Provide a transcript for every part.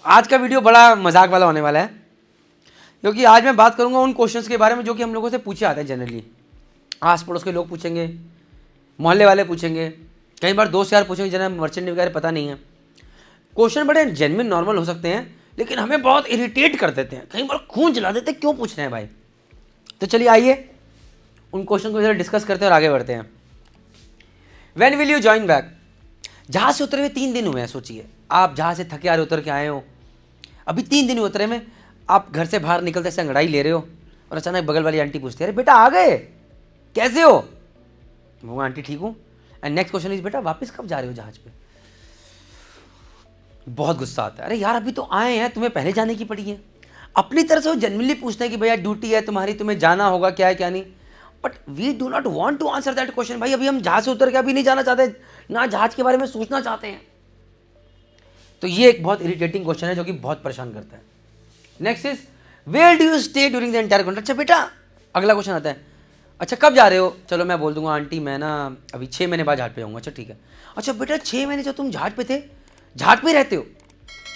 आज का वीडियो बड़ा मजाक वाला होने वाला है, क्योंकि आज मैं बात करूंगा उन क्वेश्चंस के बारे में जो कि हम लोगों से पूछे आते हैं जनरली। आस पड़ोस के लोग पूछेंगे, मोहल्ले वाले पूछेंगे, कई बार दोस्त यार पूछेंगे जिन्हें मर्चेंट वगैरह पता नहीं है। क्वेश्चन बड़े जेन्युइन नॉर्मल हो सकते हैं, लेकिन हमें बहुत इरिटेट कर देते हैं, कई बार खून जला देते हैं, क्यों पूछ रहे हैं भाई। तो चलिए आइए उन क्वेश्चन को जरा डिस्कस करते हैं और आगे बढ़ते हैं। When will you join back? जहाज से उतरे हुए 3 दिन हुए हैं। सोचिए आप जहाज से थके आ रहे उतर के आए हो, अभी 3 दिन उतरे में आप घर से बाहर निकलते से अंगड़ाई ले रहे हो और अचानक बगल वाली आंटी पूछती है, अरे बेटा आ गए, कैसे हो? वो आंटी ठीक हूँ। एंड नेक्स्ट क्वेश्चन इज, बेटा वापस कब जा रहे हो जहाज पे? बहुत गुस्सा आता है, अरे यार अभी तो आए हैं, तुम्हें पहले जाने की पड़ी है। अपनी तरफ से वो जेन्युइनली पूछते हैं कि भैया ड्यूटी है तुम्हारी, तुम्हें जाना होगा, क्या है क्या नहीं। But we do not want to answer that question. भाई अभी हम जहाज से उतर के अभी नहीं जाना चाहते, ना जहाज के बारे में सोचना चाहते हैं। तो ये एक बहुत इरिटेटिंग क्वेश्चन है जो कि बहुत परेशान करता है। Next is, where do you stay during the entire contract? अच्छा बेटा, अगला क्वेश्चन आता है, अच्छा कब जा रहे हो? चलो मैं बोल दूंगा आंटी मैं ना अभी 6 महीने बाद जहाज पे जाऊँगा। अच्छा ठीक है। अच्छा बेटा 6 महीने जो तुम जहाज पे थे, जहाज पे रहते हो?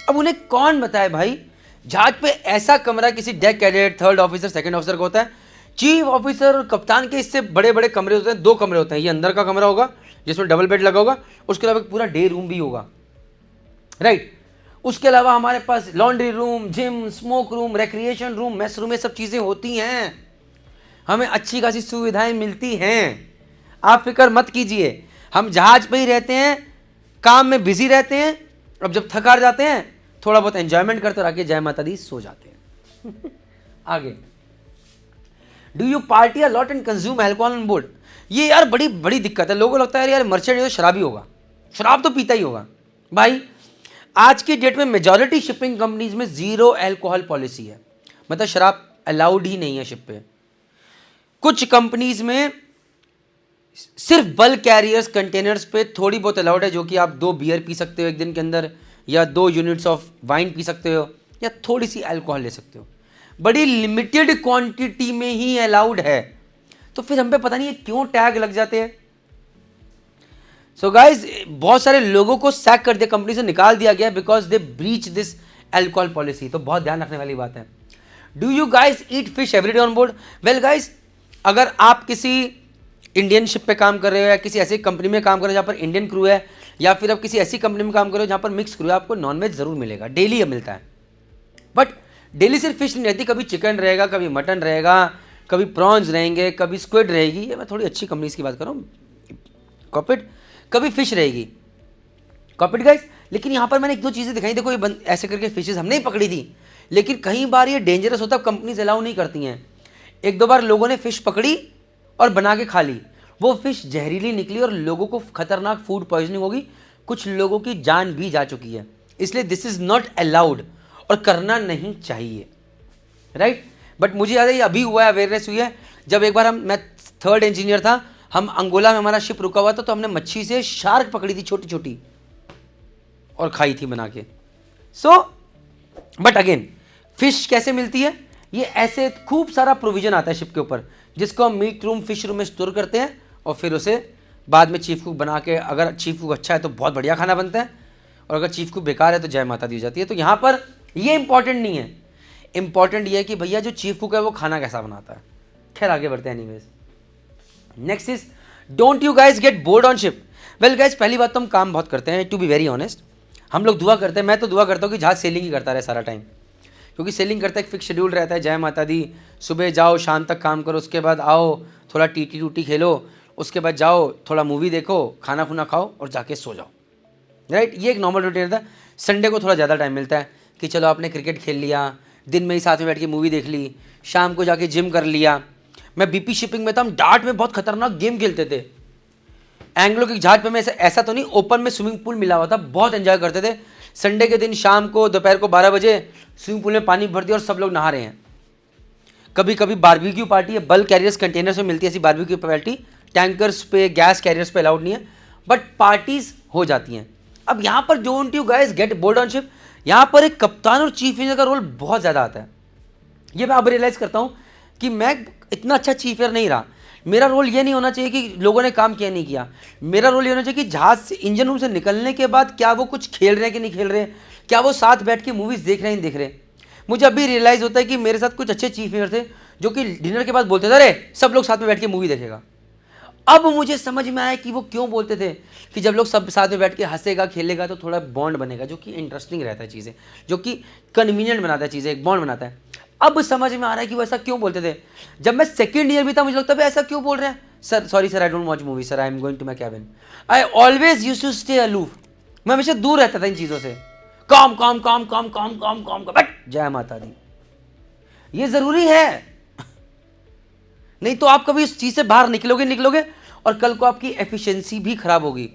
अब उन्हें कौन बताए भाई, जहाज पे ऐसा कमरा किसी deck cadet, third officer, second officer का होता है। चीफ ऑफिसर और कप्तान के इससे बड़े बड़े कमरे होते हैं, 2 कमरे होते हैं। ये अंदर का कमरा होगा जिसमें डबल बेड लगा होगा, उसके अलावा पूरा डे रूम भी होगा, राइट। उसके अलावा हमारे पास laundry room, gym, smoke room, recreation room, mess room, ये सब चीज़ें होती हैं। हमें अच्छी खासी सुविधाएं मिलती हैं, आप फिक्र मत कीजिए। हम जहाज पे ही रहते हैं, काम में बिजी रहते हैं, अब जब थक हार जाते हैं थोड़ा बहुत एंजॉयमेंट करते और आके जय माता दी सो जाते हैं। आगे, do you party a lot and consume alcohol on board? ये यार बड़ी बड़ी दिक्कत है। लोगों को लगता है यार मर्चेंट तो शराबी होगा, शराब तो पीता ही होगा। भाई आज की डेट में मेजॉरिटी शिपिंग कंपनीज में 0 अल्कोहल पॉलिसी है, मतलब शराब अलाउड ही नहीं है शिप पे। कुछ कंपनीज में सिर्फ बल्क कैरियर्स कंटेनर्स पे थोड़ी बहुत अलाउड है, जो कि आप 2 बियर पी सकते हो एक दिन के अंदर, या 2 यूनिट्स ऑफ वाइन पी सकते हो, या थोड़ी सी अल्कोहल ले सकते हो। बड़ी लिमिटेड क्वांटिटी में ही अलाउड है। तो फिर हम पे पता नहीं है क्यों टैग लग जाते हैं। सो गाइज बहुत सारे लोगों को सैक कर दिया, कंपनी से निकाल दिया गया because they breach this alcohol policy. तो बहुत ध्यान रखने वाली बात है। Do you guys eat fish everyday on board? Well guys, अगर आप किसी इंडियन शिप पे काम कर रहे हो या किसी ऐसी कंपनी में काम कर रहे हो जहाँ पर इंडियन क्रू है, या फिर आप किसी ऐसी कंपनी में काम कर रहे हो जहाँ पर मिक्स क्रू है, आपको नॉनवेज जरूर मिलेगा, डेली मिलता है। बट डेली सिर्फ फिश नहीं रहती, कभी चिकन रहेगा, कभी मटन रहेगा, कभी प्रॉन्स रहेंगे, कभी स्क्विड रहेगी। ये मैं थोड़ी अच्छी कंपनीज की बात कर रहा हूँ, कॉर्पोरेट। कभी फिश रहेगी, कॉर्पोरेट गाइस। लेकिन यहाँ पर मैंने 1-2 चीज़ें दिखाई। देखो ये ऐसे करके फिशेज हमने ही पकड़ी थी, लेकिन कई बार ये डेंजरस होता है, कंपनीज अलाउ नहीं करती हैं। 1-2 बार लोगों ने फिश पकड़ी और बना के खा ली, वो फिश जहरीली निकली और लोगों को खतरनाक फूड पॉइजनिंग होगी, कुछ लोगों की जान भी जा चुकी है। इसलिए दिस इज नॉट अलाउड और करना नहीं चाहिए, राइट। बट मुझे याद है ये अभी हुआ है, अवेयरनेस हुई है। जब एक बार मैं 3rd इंजीनियर था, हम अंगोला में हमारा शिप रुका हुआ था, तो हमने मच्छी से शार्क पकड़ी थी छोटी छोटी और खाई थी बना के। सो बट अगेन फिश कैसे मिलती है? ये ऐसे खूब सारा प्रोविजन आता है शिप के ऊपर, जिसको हम मीट रूम, फिश रूम में स्टोर करते हैं और फिर उसे बाद में चीफ कुक बना के, अगर चीफ कुक अच्छा है तो बहुत बढ़िया खाना बनता है, और अगर चीफ कुक बेकार है तो जय माता दी जाती है। तो यहाँ पर ये इंपॉर्टेंट नहीं है, इंपॉर्टेंट ये है कि भैया जो चीफ कुक है वो खाना कैसा बनाता है। खैर आगे बढ़ते हैं anyways. Next is, don't you guys get bored on ship? Well guys, पहली बात तो हम काम बहुत करते हैं, टू बी वेरी ऑनेस्ट। हम लोग दुआ करते हैं, मैं तो दुआ करता हूँ कि जहाज सेलिंग ही करता रहे सारा टाइम, क्योंकि सेलिंग करता है एक फिक्स शेड्यूल रहता है। जय माता दी, सुबह जाओ शाम तक काम करो, उसके बाद आओ थोड़ा टीटी टूटी खेलो, उसके बाद जाओ थोड़ा मूवी देखो, खाना खुना खाओ और जाके सो जाओ, राइट। ये एक नॉर्मल रूटीन रहता है। संडे को थोड़ा ज़्यादा टाइम मिलता है कि चलो आपने क्रिकेट खेल लिया, दिन में ही साथ में बैठ के मूवी देख ली, शाम को जाके जिम कर लिया। मैं बीपी शिपिंग में था, हम डार्ट में बहुत खतरनाक गेम खेलते थे। एंग्लो के जहाज पे में ऐसा तो नहीं, ओपन में स्विमिंग पूल मिला हुआ था, बहुत एंजॉय करते थे। संडे के दिन शाम को दोपहर को 12 बजे स्विमिंग पूल में पानी भर दिया और सब लोग नहा रहे हैं। कभी कभी बारबेक्यू पार्टी है, बल्क कैरियर्स कंटेनर्स में मिलती है ऐसी बारबेक्यू पार्टी, टैंकर्स पे, गैस कैरियर्स पे अलाउड नहीं है, बट पार्टीज हो जाती हैं। अब यहाँ पर don't you guys get bored on ship, यहाँ पर एक कप्तान और चीफ इंजीनियर का रोल बहुत ज़्यादा आता है। ये मैं अब रियलाइज़ करता हूँ कि मैं इतना अच्छा चीफ इंजीनियर नहीं रहा। मेरा रोल ये नहीं होना चाहिए कि लोगों ने काम किया नहीं किया, मेरा रोल ये होना चाहिए कि जहाज से, इंजन रूम से निकलने के बाद क्या वो कुछ खेल रहे हैं कि नहीं खेल रहे हैं, क्या वो साथ बैठ के मूवीज़ देख रहे हैं, नहीं देख रहे? मुझे अभी रियलाइज़ होता है कि मेरे साथ कुछ अच्छे चीफ मेयर थे जो कि डिनर के बाद बोलते थे, अरे सब लोग साथ में बैठ के मूवी देखेगा। अब मुझे समझ में आया कि वो क्यों बोलते थे कि जब लोग सब साथ में बैठ के हंसेगा खेलेगा तो थोड़ा बॉन्ड बनेगा, जो कि इंटरेस्टिंग रहता है चीज़ें, जो कि कन्वीनियंट बनाता है चीज़ें, एक बॉन्ड बनाता है। अब समझ में आ रहा है कि वो ऐसा क्यों बोलते थे। जब मैं सेकेंड ईयर भी था मुझे लगता है ऐसा क्यों बोल रहे हैं sir, sorry sir I don't watch movie sir, I am going to my cabin. I always use to stay aloof, मैं हमेशा दूर रहता था इन चीज़ों से। काम काम काम काम काम काम काम बट जय माता दी, ये ज़रूरी है, नहीं तो आप कभी इस चीज़ से बाहर निकलोगे और कल को आपकी एफिशिएंसी भी खराब होगी।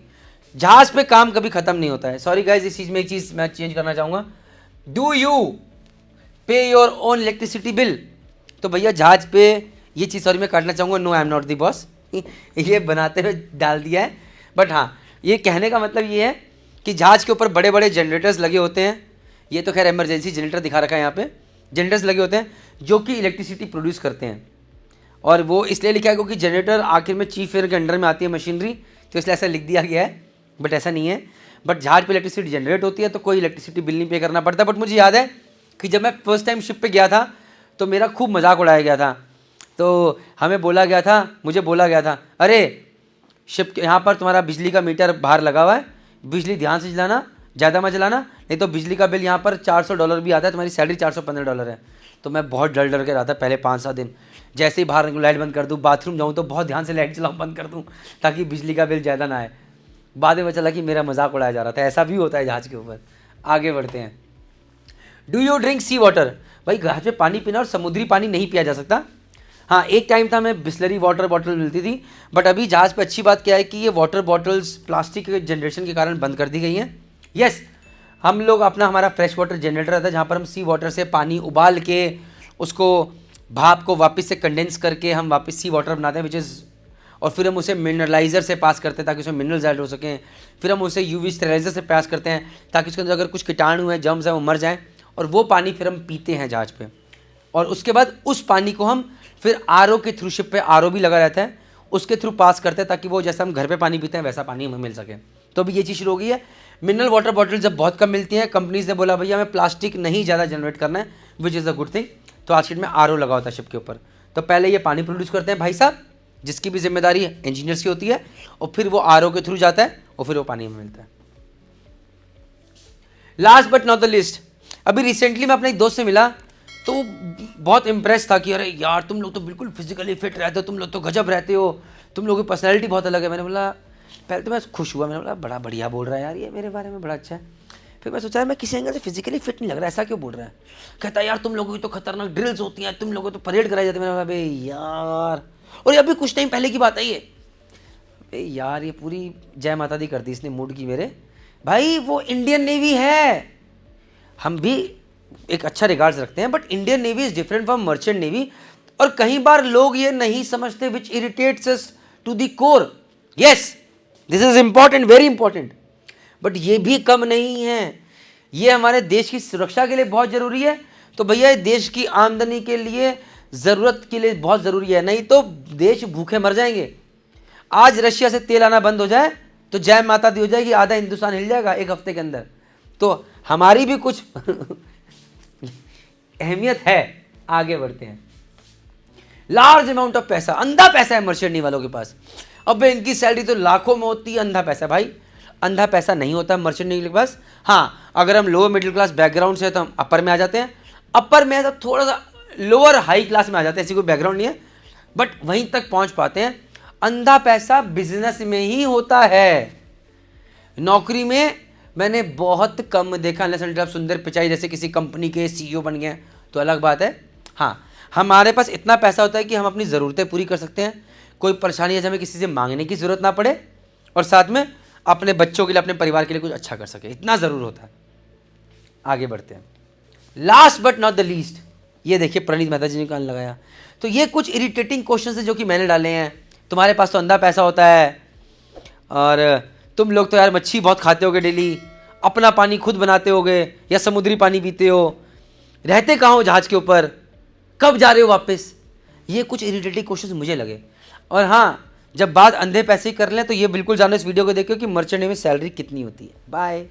जहाज पे काम कभी खत्म नहीं होता है। सॉरी गाइज, इस चीज़ में एक चीज़ मैं चेंज करना चाहूँगा। डू यू पे योर ओन इलेक्ट्रिसिटी बिल? तो भैया जहाज पे ये चीज़, सॉरी मैं काटना चाहूँगा, no I am not the boss, ये बनाते हुए डाल दिया है। बट हाँ, ये कहने का मतलब ये है कि जहाज के ऊपर बड़े बड़े जनरेटर्स लगे होते हैं। ये तो खैर इमरजेंसी जनरेटर दिखा रखा है यहाँ पे, जनरेटर्स लगे होते हैं जो कि इलेक्ट्रिसिटी प्रोड्यूस करते हैं। और वो इसलिए लिखा है क्योंकि जनरेटर आखिर में चीफ एयर के अंडर में आती है मशीनरी, तो इसलिए ऐसा लिख दिया गया है, बट ऐसा नहीं है। बट जहाज पे इलेक्ट्रिसिटी जनरेट होती है तो कोई इलेक्ट्रिसिटी बिल नहीं पे करना पड़ता। बट मुझे याद है कि जब मैं फर्स्ट टाइम शिप पे गया था तो मेरा खूब मजाक उड़ाया गया था। तो हमें बोला गया था, मुझे बोला गया था, अरे शिप के यहाँ पर तुम्हारा बिजली का मीटर बाहर लगा हुआ है, बिजली ध्यान से चलाना, ज़्यादा मत चलाना, नहीं तो बिजली का बिल यहाँ पर $400 भी आता है, तुम्हारी सैलरी $415 है। तो मैं बहुत डर के रहा था पहले 5-7 दिन। जैसे ही बाहर निकलूँ लाइट बंद कर दूँ, बाथरूम जाऊँ तो बहुत ध्यान से लाइट चलाऊँ, बंद कर दूँ ताकि बिजली का बिल ज़्यादा ना आए। बाद में पता चला कि मेरा मजाक उड़ाया जा रहा था। ऐसा भी होता है जहाज़ के ऊपर। आगे बढ़ते हैं। Do you drink sea water? भाई जहाज पे पानी पीना और समुद्री पानी नहीं पिया जा सकता। हाँ, एक टाइम था मैं बिस्लरी वाटर बॉटल मिलती थी, बट अभी जहाज़ पे अच्छी बात क्या है कि ये वाटर बॉटल्स प्लास्टिक के जनरेशन के कारण बंद कर दी गई हैं। यस, हम लोग अपना हमारा फ्रेश वाटर जनरेटर रहता है जहाँ पर हम सी वाटर से पानी उबाल के उसको भाप को वापस से कंडेंस करके हम वापस सी वाटर बनाते हैं, विच इज़, और फिर हम उसे मिनरलाइज़र से पास करते हैं ताकि उसमें मिनरल्स ऐड हो सकें। फिर हम उसे यूवी स्टेरिलाइजर से पास करते हैं ताकि उसके अंदर अगर कुछ कीटाणु हैं, जर्म्स हैं, वो मर जाएँ, और वो पानी फिर हम पीते हैं जहाज पे। और उसके बाद उस पानी को हम फिर आरओ के थ्रू, शिप पे आरओ भी लगा रहता है, उसके थ्रू पास करते हैं ताकि वो जैसा हम घर पे पानी पीते हैं वैसा पानी हमें मिल सके। तो अभी ये चीज़ शुरू हो गई है। मिनरल वाटर बॉटल जब बहुत कम मिलती हैं, कंपनीज ने बोला भैया हमें प्लास्टिक नहीं ज़्यादा जनरेट करना है, which is a good thing. तो आज शिप में आरओ लगा होता है शिप के ऊपर। तो पहले ये पानी प्रोड्यूस करते हैं भाई साहब, जिसकी भी जिम्मेदारी इंजीनियर्स की होती है, और फिर वो आरओ के थ्रू जाता है और फिर वो पानी हमें मिलता है। Last but not the list, अभी रिसेंटली मैं अपने एक दोस्त से मिला तो बहुत इम्प्रेस था कि अरे यार तुम लोग तो बिल्कुल फिजिकली फिट रहते हो, तुम लोग तो गजब रहते हो, तुम लोगों की पर्सनैलिटी बहुत अलग है। मैंने बोला, पहले तो मैं खुश हुआ, मैंने बोला बड़ा बढ़िया बोल रहा है यार ये मेरे बारे में, बड़ा अच्छा है। फिर मैं सोचा मैं किसी एंगल से फिजिकली फिट नहीं लग रहा, ऐसा क्यों बोल रहा है? कहता है यार तुम लोगों की तो खतरनाक ड्रिल्स होती हैं, तुम लोगों को तो परेड कराई जाती है। मैंने बोला अबे यार, और ये अभी कुछ टाइम पहले की बात है ये। अबे यार ये पूरी जय माता दी कर दी इसने मूड की मेरे। भाई वो इंडियन नेवी है, हम भी एक अच्छा रिगार्ड्स रखते हैं, but Indian navy is different from merchant navy. और कई बार लोग ये नहीं समझते, which irritates us to the core. Yes, this is important, very important, but ये भी कम नहीं है। ये हमारे देश की सुरक्षा के लिए बहुत जरूरी है। तो भैया देश की आमदनी के लिए, ज़रूरत के लिए बहुत ज़रूरी है, नहीं तो देश भूखे मर जाएंगे। आज रशिया से तेल आना बंद हो जाए तो जय माता दी हो जाएगी, आधा हिंदुस्तान हिल जाएगा एक हफ्ते के अंदर। तो हमारी भी कुछ अहमियत है। आगे बढ़ते हैं। लार्ज अमाउंट ऑफ पैसा, अंधा पैसा है मर्चेंट नेवी वालों के पास। अब इनकी सैलरी तो लाखों में होती है, अंधा पैसा। भाई अंधा पैसा नहीं होता मर्चेंट नेवी के पास। हाँ, अगर हम लोअर मिडिल क्लास बैकग्राउंड से हैं तो हम अपर में आ जाते हैं, अपर में तो थोड़ा सा लोअर हाई क्लास में आ जाते हैं, ऐसी कोई बैकग्राउंड नहीं है, बट वहीं तक पहुंच पाते हैं। अंधा पैसा बिजनेस में ही होता है, नौकरी में मैंने बहुत कम देखा। अनलेस आप सुंदर पिचाई जैसे किसी कंपनी के सीईओ बन गए तो अलग बात है। हाँ, हमारे पास इतना पैसा होता है कि हम अपनी ज़रूरतें पूरी कर सकते हैं, कोई परेशानी है हमें किसी से मांगने की ज़रूरत ना पड़े, और साथ में अपने बच्चों के लिए, अपने परिवार के लिए कुछ अच्छा कर सके, इतना ज़रूर होता है। आगे बढ़ते हैं। Last but not the least, ये देखिए प्रणीत मेहता जी ने कान लगाया। तो ये कुछ इरिटेटिंग क्वेश्चन है जो कि मैंने डाले हैं। तुम्हारे पास तो अंधा पैसा होता है, और तुम लोग तो यार मच्छी बहुत खाते होगे डेली, अपना पानी खुद बनाते होगे या समुद्री पानी पीते हो, रहते कहाँ हो जहाज़ के ऊपर, कब जा रहे हो वापस। ये कुछ इरिटेटिंग क्वेश्चन मुझे लगे। और हाँ, जब बात अंधे पैसे कर लें तो ये बिल्कुल जानो इस वीडियो को देखो कि मर्चेंट नेवी में सैलरी कितनी होती है। बाय।